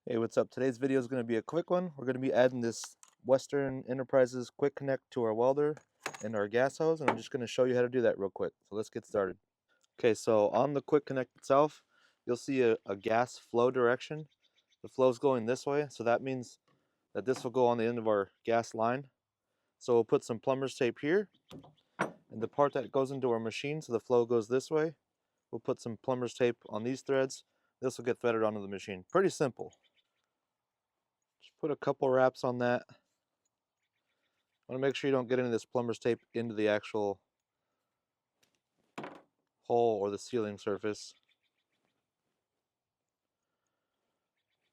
Hey, what's up? Today's video is going to be a quick one. We're going to be adding this Western Enterprises quick connect to our welder and our gas hose, and I'm just going to show you how to do that real quick. So let's get started. Okay, so on the quick connect itself, you'll see a gas flow direction. The flow's going this way, so that means that this will go on the end of our gas line. So we'll put some plumber's tape here, and the part that goes into our machine, so the flow goes this way, we'll put some plumber's tape on these threads. This will get threaded onto the machine. Pretty simple. Just put a couple wraps on that. Want to make sure you don't get any of this plumber's tape into the actual hole or the sealing surface.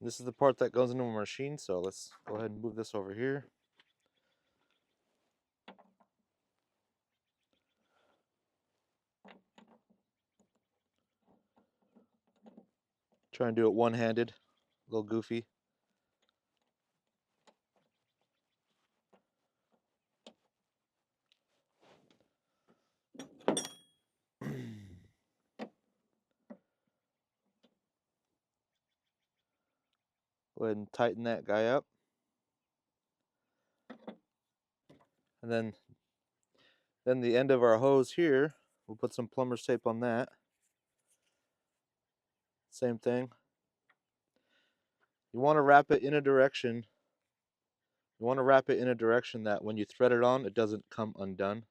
This is the part that goes into a machine, so let's go ahead and move this over here. Try and do it one-handed, a little goofy. Go ahead and tighten that guy up. And then the end of our hose here, we'll put some plumber's tape on that. Same thing. You want to wrap it in a direction. You want to wrap it in a direction that when you thread it on, it doesn't come undone.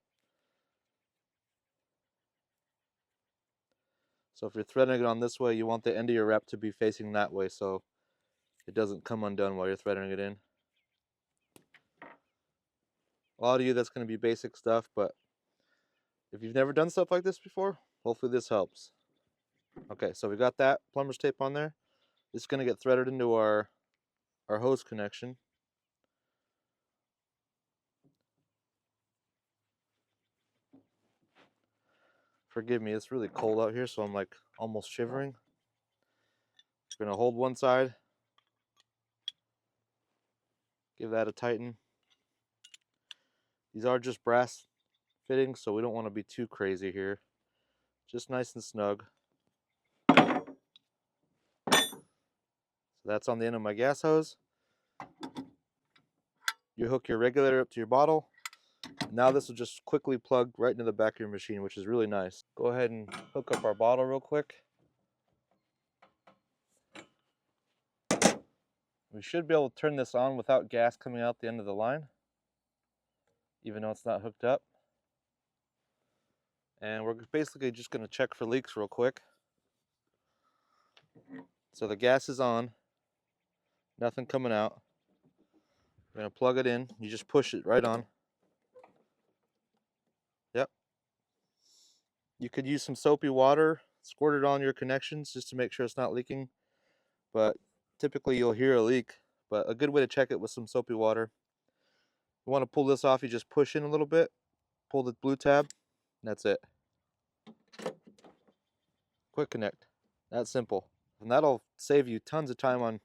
So if you're threading it on this way, you want the end of your wrap to be facing that way so it doesn't come undone while you're threading it in. A lot of you, that's going to be basic stuff, but if you've never done stuff like this before, hopefully this helps. Okay, so we got that plumber's tape on there. It's going to get threaded into our hose connection. Forgive me, it's really cold out here, so I'm like almost shivering. We're going to hold one side, give that a tighten. These are just brass fittings, so we don't want to be too crazy here. Just nice and snug. So that's on the end of my gas hose. You hook your regulator up to your bottle. Now this will just quickly plug right into the back of your machine, which is really nice. Go ahead and hook up our bottle real quick. We should be able to turn this on without gas coming out the end of the line, even though it's not hooked up. And we're basically just going to check for leaks real quick. So the gas is on, nothing coming out. We're going to plug it in. You just push it right on. Yep. You could use some soapy water, squirt it on your connections just to make sure it's not leaking. But typically you'll hear a leak. But a good way to check it with some soapy water. You want to pull this off, you just push in a little bit, pull the blue tab, and that's it. Quick connect. That simple. And that'll save you tons of time on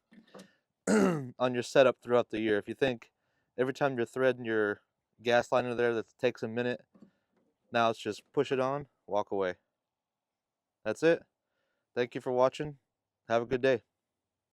on your setup throughout the year. If you think every time you're threading your gas line in there that takes a minute, now it's just push it on, walk away. That's it. Thank you for watching. Have a good day.